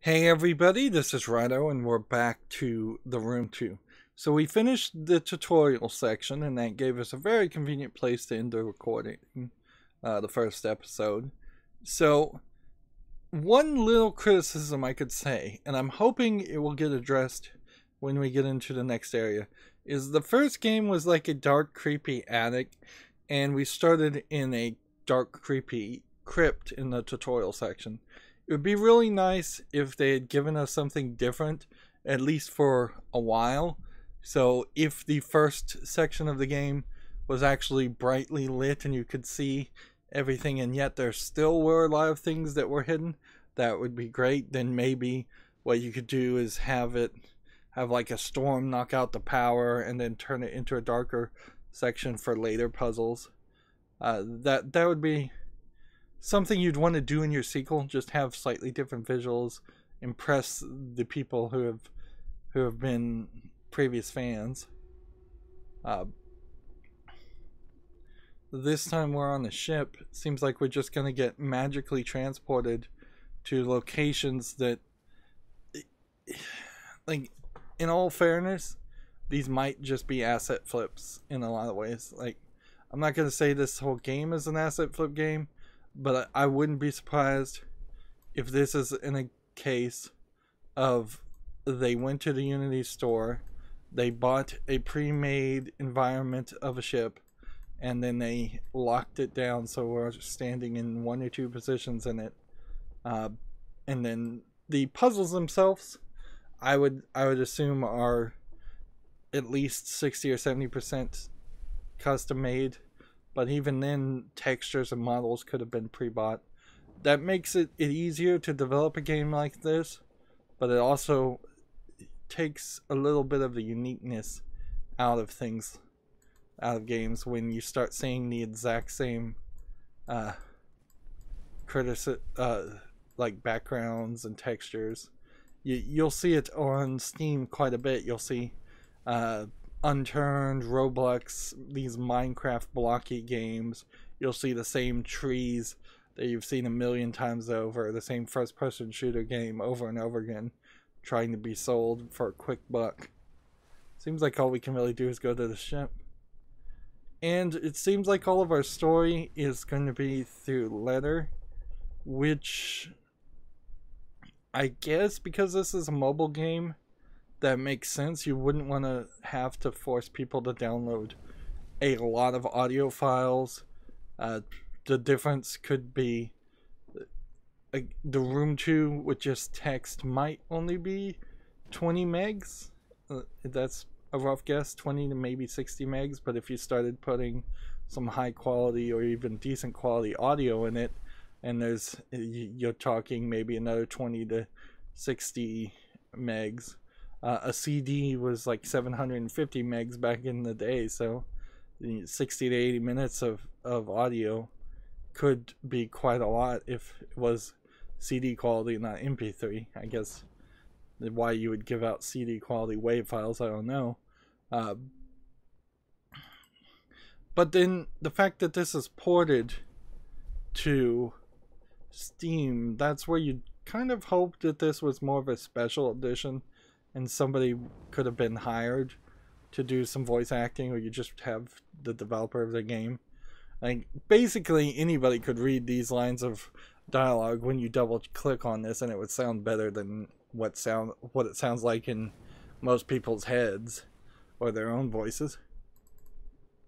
Hey everybody, this is Rydo and we're back to the room 2. So we finished the tutorial section and that gave us a very convenient place to end the recording, the first episode. So one little criticism I could say, and I'm hoping it will get addressed when we get into the next area, is the first game was like a dark creepy attic and we started in a dark creepy crypt in the tutorial section. It would be really nice if they had given us something different, at least for a while. So if the first section of the game was actually brightly lit and you could see everything, and yet there still were a lot of things that were hidden, that would be great. Then maybe what you could do is have like a storm knock out the power and then turn it into a darker section for later puzzles. That would be something you'd want to do in your sequel. Just have slightly different visuals, impress the people who have been previous fans. This time we're on a ship. It seems like we're just gonna get magically transported to locations that, like, in all fairness, these might just be asset flips in a lot of ways. Like, I'm not gonna say this whole game is an asset flip game, but I wouldn't be surprised if this is in a case of they went to the Unity store, they bought a pre-made environment of a ship, and then they locked it down so we're standing in one or two positions in it. And then the puzzles themselves, I would assume are at least 60 or 70% custom made. But even then, textures and models could have been pre-bought. That makes it easier to develop a game like this, but it also takes a little bit of the uniqueness out of things, out of games, when you start seeing the exact same like backgrounds and textures. You'll see it on Steam quite a bit. You'll see Unturned, Roblox, these Minecraft blocky games. You'll see the same trees that you've seen a million times over, the same first-person shooter game over and over again, trying to be sold for a quick buck. Seems like all we can really do is go to the ship. And it seems like all of our story is going to be through letter, which I guess because this is a mobile game, that makes sense. You wouldn't want to have to force people to download a lot of audio files. The difference could be the room 2 with just text might only be 20 megs. That's a rough guess, 20 to maybe 60 megs. But if you started putting some high quality or even decent quality audio in it, and you're talking maybe another 20 to 60 megs. A CD was like 750 megs back in the day, so 60 to 80 minutes of audio could be quite a lot if it was CD quality, not MP3. I guess why you would give out CD quality WAV files, I don't know. But then the fact that this is ported to Steam, that's where you kind of hope that this was more of a special edition and somebody could have been hired to do some voice acting, or you just have the developer of the game. Like, basically anybody could read these lines of dialogue when you double click on this, and it would sound better than what it sounds like in most people's heads or their own voices.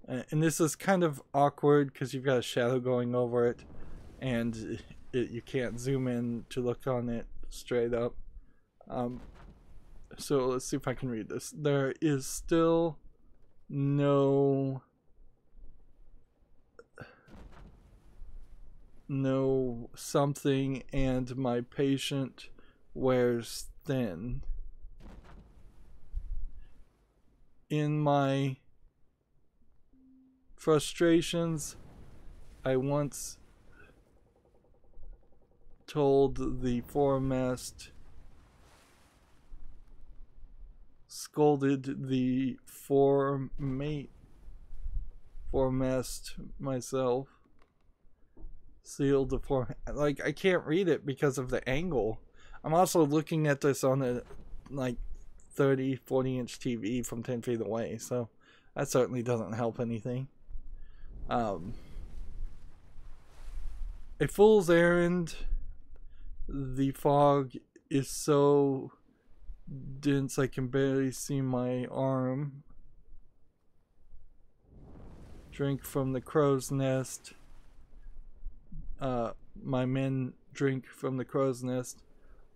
And this is kind of awkward because you've got a shadow going over it, and you can't zoom in to look on it straight up. So let's see if I can read this. There is still no something, and my patient wears thin. In my frustrations, I once told the foremast, scolded the foremast myself, sealed the foremast. Like, I can't read it because of the angle. I'm also looking at this on a like 30-40 inch TV from 10 feet away, so that certainly doesn't help anything. A fool's errand. The fog is so dense I can barely see my arm. Drink from the crow's nest. My men drink from the crow's nest,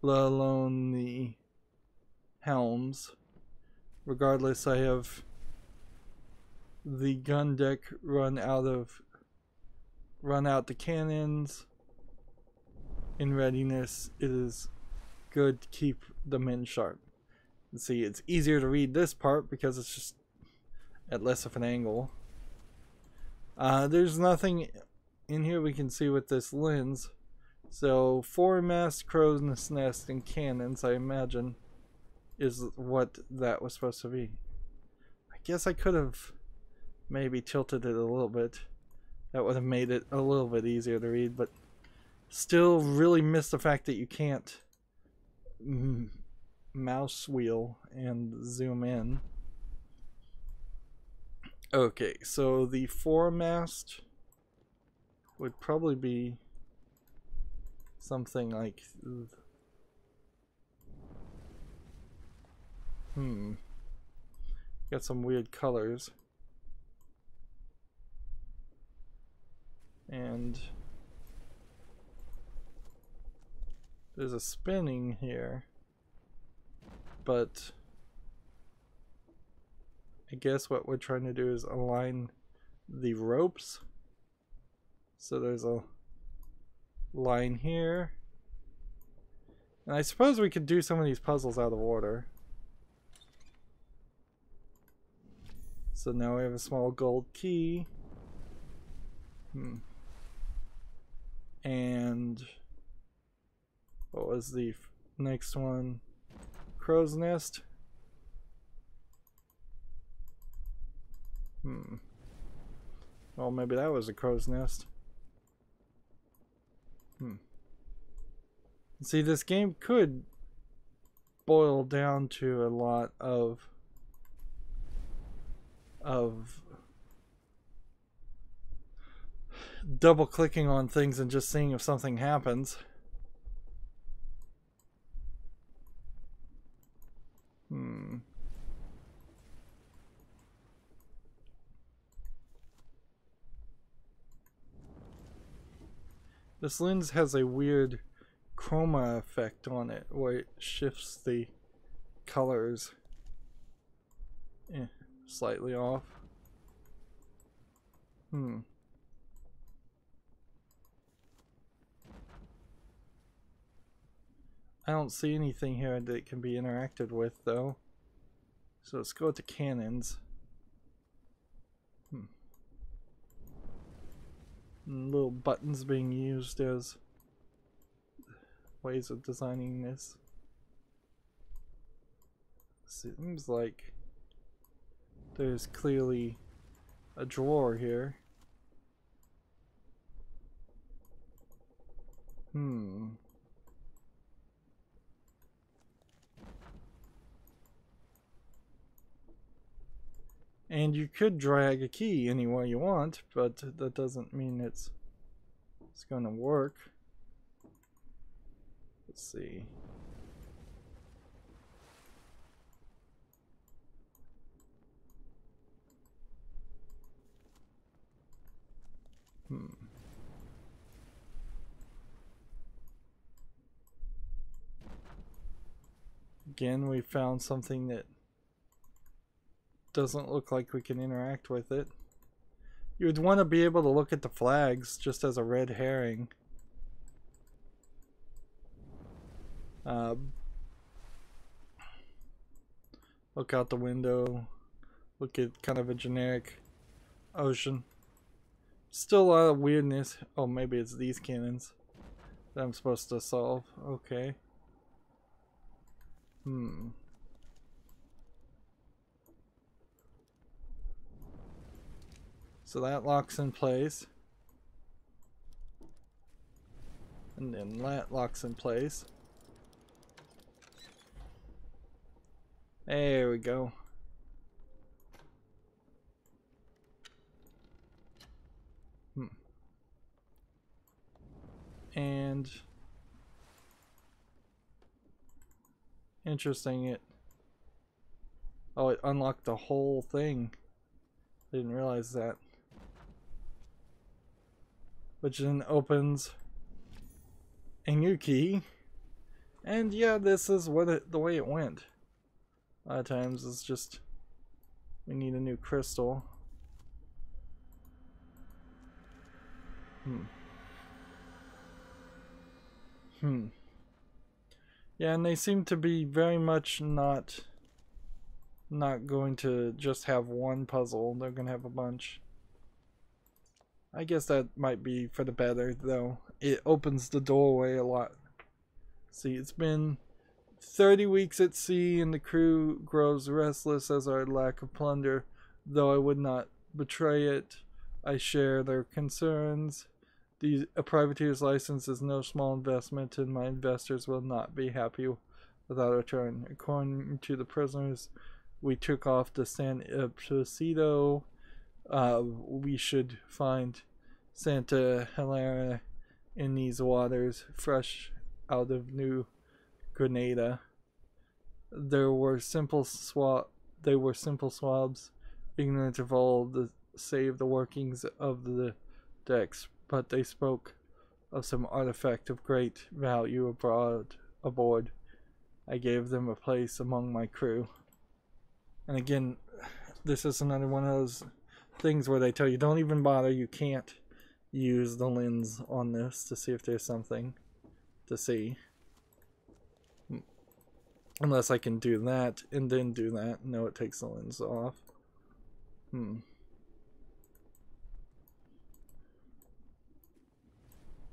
let alone the helms. Regardless, I have the gun deck run out the cannons. In readiness, it is good to keep the men sharp. And see, it's easier to read this part because it's just at less of an angle. There's nothing in here we can see with this lens. So foremast, crow's nest, and cannons, I imagine, is what that was supposed to be. I guess I could have maybe tilted it a little bit. That would have made it a little bit easier to read, but still really miss the fact that you can't mouse wheel and zoom in. Okay, so the foremast would probably be something like got some weird colors. And there's a spinning here, but I guess what we're trying to do is align the ropes. So there's a line here. And I suppose we could do some of these puzzles out of order. So now we have a small gold key. And what was the next one? Crow's nest. Well, maybe that was a crow's nest. See, this game could boil down to a lot of double clicking on things and just seeing if something happens. This lens has a weird chroma effect on it where it shifts the colors slightly off. I don't see anything here that can be interacted with though. So let's go to cannons. Little buttons being used as ways of designing this. Seems like there's clearly a drawer here. And you could drag a key anywhere you want, but that doesn't mean it's going to work. Let's see. Again, we found something that doesn't look like we can interact with it. You would want to be able to look at the flags just as a red herring. Look out the window. Look at kind of a generic ocean. Still a lot of weirdness. Oh, maybe it's these cannons that I'm supposed to solve. Okay. So that locks in place. And then that locks in place. There we go. And interesting, it unlocked the whole thing. Didn't realize that. Which then opens a new key. And yeah, this is what the way it went. A lot of times it's just we need a new crystal. Yeah, and they seem to be very much not going to just have one puzzle. They're gonna have a bunch. I guess that might be for the better, though. It opens the doorway a lot. See, it's been 30 weeks at sea, and the crew grows restless as our lack of plunder. Though I would not betray it, I share their concerns. A privateer's license is no small investment, and my investors will not be happy without a return. According to the prisoners, we took off to San Ipposito. We should find Santa Helena in these waters, fresh out of New Grenada. They were simple swabs, ignorant of all save the workings of the decks, but they spoke of some artifact of great value aboard. I gave them a place among my crew. And again, this is another one of those things where they tell you don't even bother, you can't use the lens on this to see if there's something to see. Unless I can do that and then do that. No, it takes the lens off.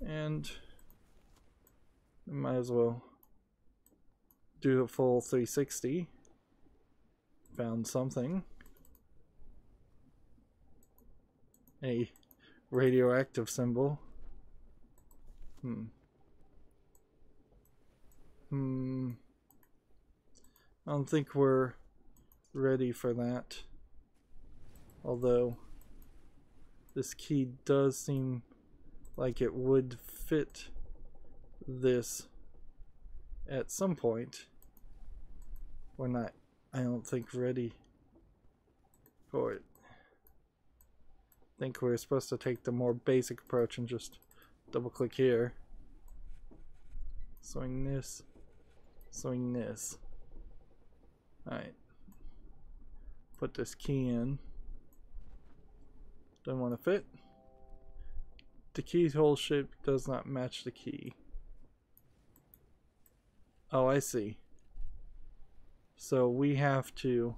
And I might as well do a full 360. Found something. A radioactive symbol. I don't think we're ready for that. Although this key does seem like it would fit this at some point. We're not, I don't think, ready for it. I think we're supposed to take the more basic approach and just double click here. Swing this. Swing this. Alright. Put this key in. Don't want to fit. The keyhole shape does not match the key. Oh, I see. So we have to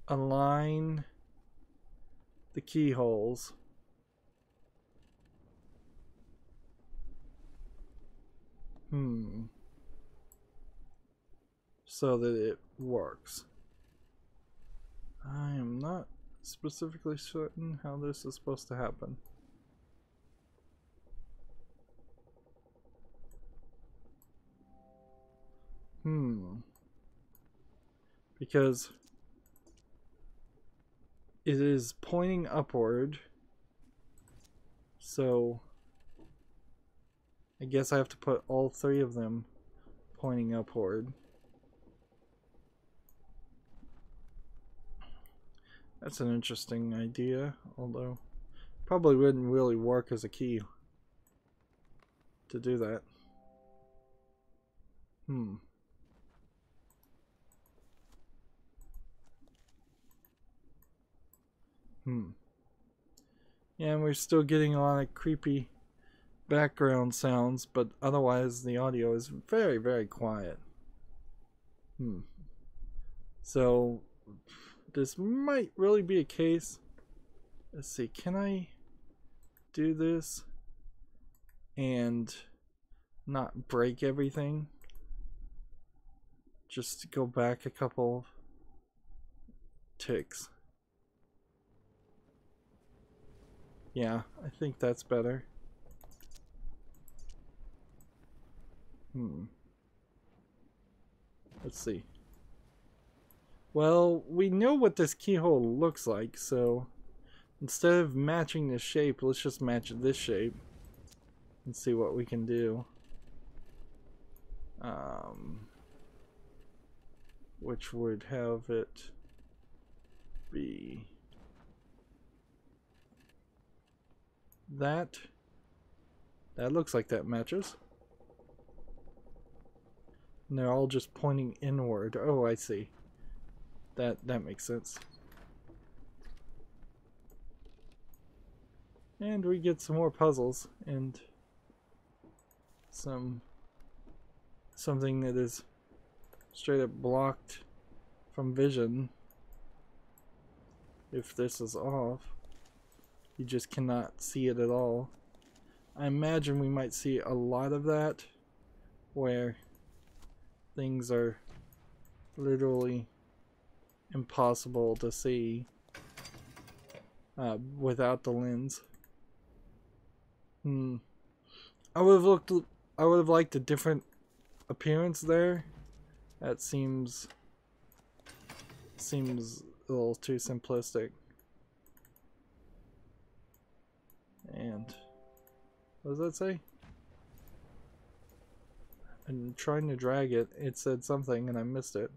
align the keyholes so that it works. I am not specifically certain how this is supposed to happen. Because it is pointing upward, so I guess I have to put all three of them pointing upward. That's an interesting idea, although probably wouldn't really work as a key to do that. Yeah, and we're still getting a lot of creepy background sounds, but otherwise the audio is very, very quiet. So this might really be a case. Let's see, can I do this and not break everything? Just go back a couple ticks. Yeah, I think that's better. Let's see. Well, we know what this keyhole looks like, so instead of matching the shape, let's just match this shape and see what we can do. Which would have it be that. That looks like that matches. And they're all just pointing inward. Oh, I see. That makes sense. And we get some more puzzles and something that is straight up blocked from vision. If this is off, you just cannot see it at all. I imagine we might see a lot of that where things are literally impossible to see without the lens. I would have liked a different appearance there. That seems a little too simplistic. And what does that say? I'm trying to drag it. It said something and I missed it.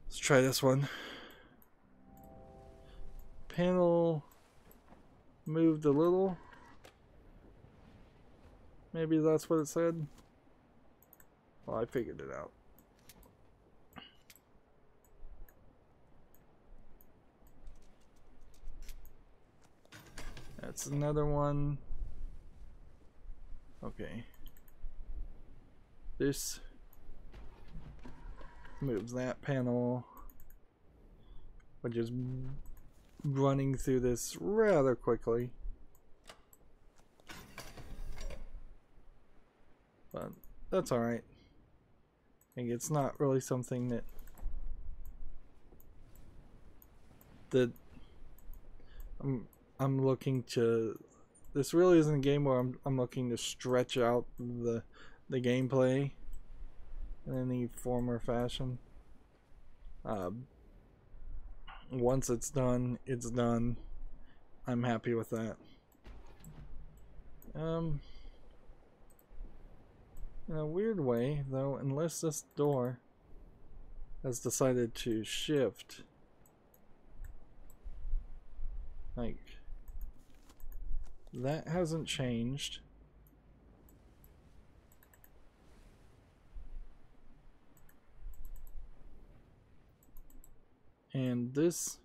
Let's try this one. Panel moved a little. Maybe that's what it said. Well, I figured it out. That's another one. Okay. This moves that panel. We're just running through this rather quickly. But that's alright. I think it's not really something that I'm looking to. This really isn't a game where I'm looking to stretch out the gameplay in any form or fashion. Once it's done, it's done. I'm happy with that. In a weird way, though, unless this door has decided to shift, like, that hasn't changed. And this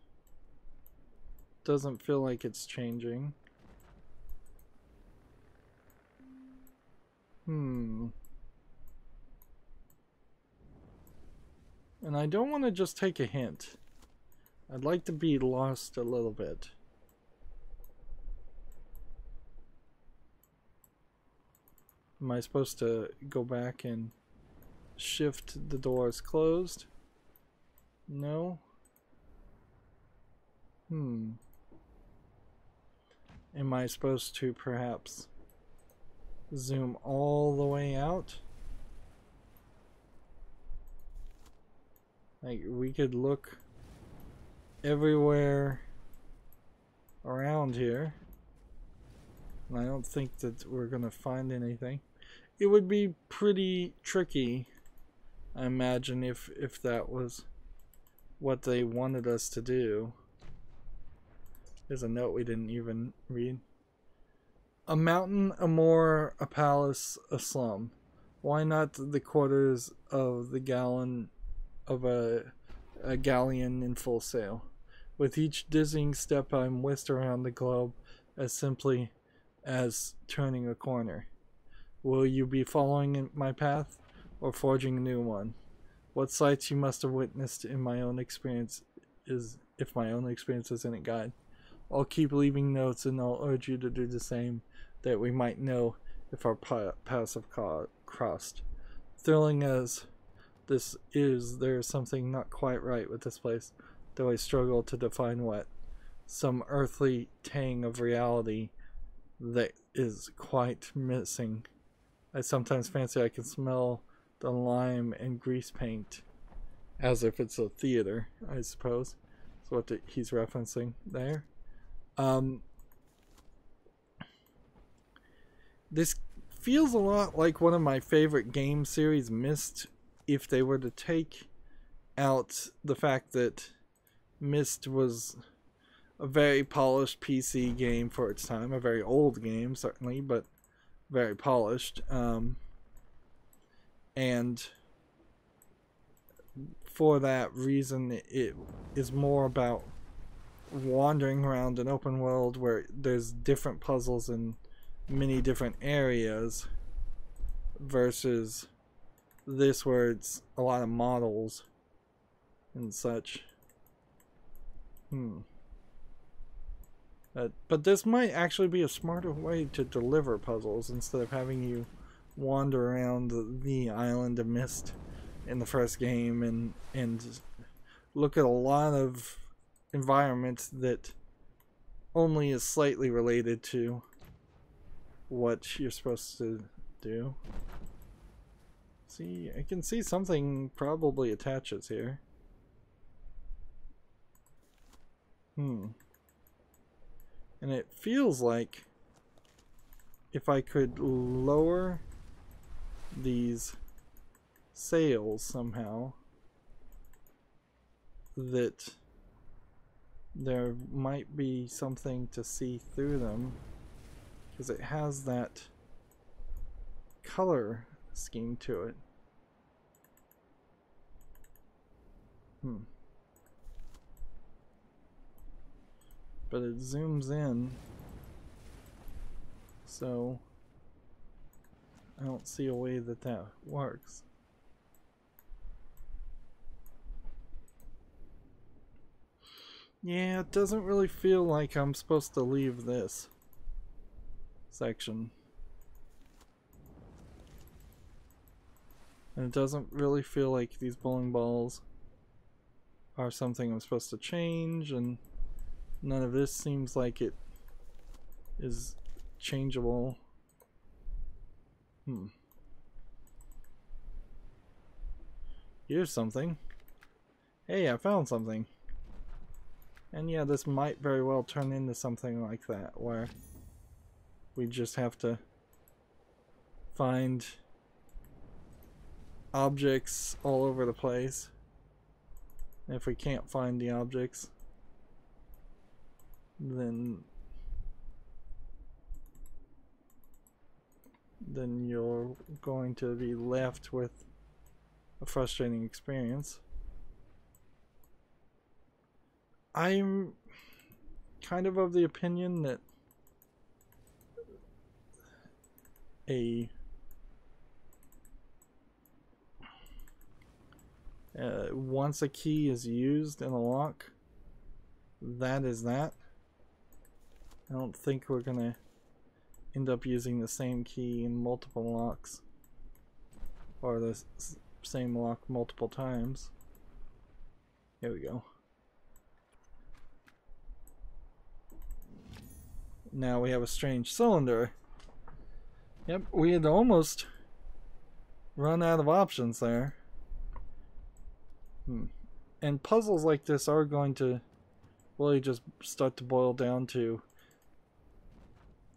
doesn't feel like it's changing. And I don't want to just take a hint. I'd like to be lost a little bit. Am I supposed to go back and shift the doors closed? No. Am I supposed to perhaps zoom all the way out? Like, we could look everywhere around here, and I don't think that we're gonna find anything. It would be pretty tricky, I imagine, if that was what they wanted us to do. There's a note we didn't even read. A mountain, a moor, a palace, a slum. Why not the quarters of the galleon of a galleon in full sail? With each dizzying step I'm whisked around the globe as simply as turning a corner. Will you be following my path or forging a new one? What sights you must have witnessed in my own experience if my own experience is in a guide. I'll keep leaving notes and I'll urge you to do the same, that we might know if our paths have crossed. Thrilling as this is, there is something not quite right with this place, though I struggle to define what. Some earthly tang of reality that is quite missing I sometimes fancy I can smell the lime and grease paint, as if it's a theater, I suppose. That's what he's referencing there. This feels a lot like one of my favorite game series, Myst, if they were to take out the fact that Myst was a very polished PC game for its time, a very old game certainly, but very polished, and for that reason it is more about wandering around an open world where there's different puzzles in many different areas, versus this where it's a lot of models and such. But this might actually be a smarter way to deliver puzzles instead of having you wander around the island of Myst in the first game and look at a lot of environments that only is slightly related to what you're supposed to do. See, I can see something probably attaches here. And it feels like if I could lower these sails somehow, that there might be something to see through them, because it has that color scheme to it. But it zooms in, so I don't see a way that that works. Yeah, it doesn't really feel like I'm supposed to leave this section. And it doesn't really feel like these bowling balls are something I'm supposed to change, and none of this seems like it is changeable. Here's something. Hey, I found something. And yeah, this might very well turn into something like that, where we just have to find objects all over the place. And if we can't find the objects, then you're going to be left with a frustrating experience. I'm kind of the opinion that once a key is used in a lock, that is that. I don't think we're gonna end up using the same key in multiple locks, or the same lock multiple times. Here we go. Now we have a strange cylinder. Yep, we had almost run out of options there. And puzzles like this are going to really just start to boil down to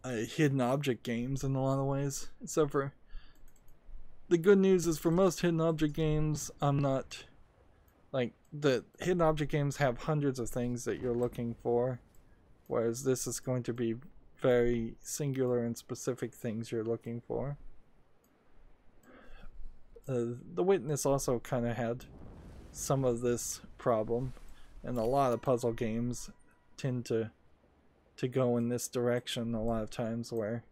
hidden object games in a lot of ways. Except for the good news is, for most hidden object games, I'm not like, the hidden object games have hundreds of things that you're looking for, whereas this is going to be very singular and specific things you're looking for. The Witness also kind of had some of this problem, and a lot of puzzle games tend to go in this direction a lot of times, where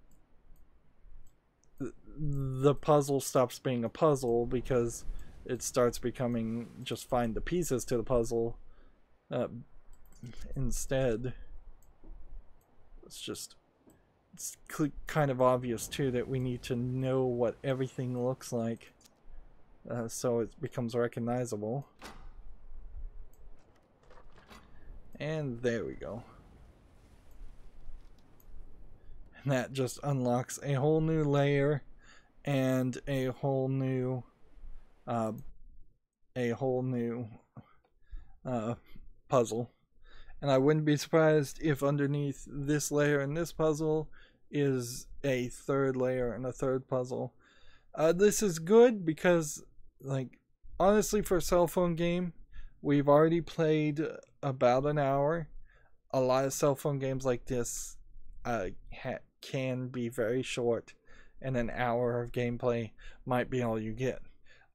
the puzzle stops being a puzzle because it starts becoming just find the pieces to the puzzle instead. It's kind of obvious too that we need to know what everything looks like, so it becomes recognizable. And there we go. And that just unlocks a whole new layer and a whole new puzzle. And I wouldn't be surprised if underneath this layer and this puzzle is a third layer and a third puzzle. This is good because, like, honestly, for a cell phone game, we've already played about an hour. A lot of cell phone games like this can be very short, and an hour of gameplay might be all you get.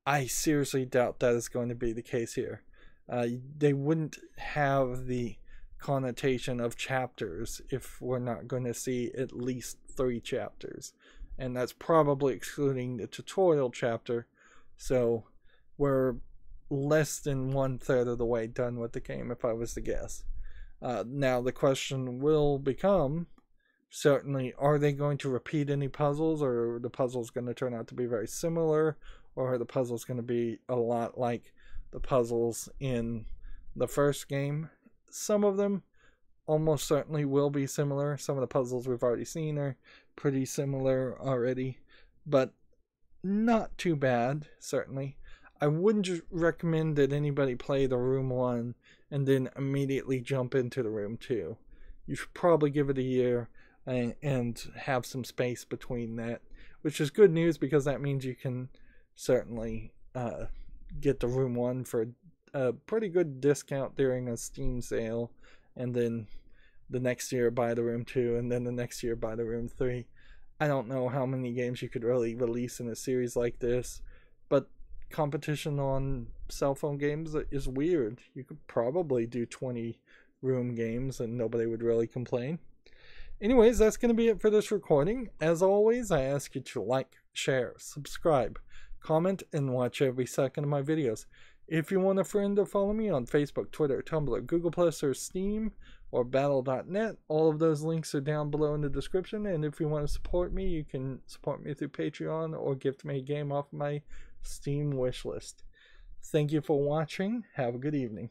I seriously doubt that is going to be the case here. They wouldn't have the connotation of chapters if we're not going to see at least 3 chapters, and that's probably excluding the tutorial chapter, so we're less than 1/3 of the way done with the game if I was to guess. Now the question will become, certainly, are they going to repeat any puzzles, or are the puzzles going to turn out to be very similar, or are the puzzles going to be a lot like the puzzles in the first game? Some of them almost certainly will be similar. Some of the puzzles we've already seen are pretty similar already, but not too bad, certainly. I wouldn't recommend that anybody play the room 1 and then immediately jump into the room 2. You should probably give it a year and have some space between that, which is good news because that means you can certainly get the room 1 for a pretty good discount during a Steam sale, and then the next year buy the room 2, and then the next year buy the room 3. I don't know how many games you could really release in a series like this, but competition on cell phone games is weird. You could probably do 20 room games and nobody would really complain. Anyways, that's going to be it for this recording. As always, I ask you to like, share, subscribe, comment, and watch every second of my videos. If you want a friend to follow me on Facebook, Twitter, Tumblr, Google+, or Steam, or Battle.net, all of those links are down below in the description. And if you want to support me, you can support me through Patreon or gift me a game off my Steam wishlist. Thank you for watching. Have a good evening.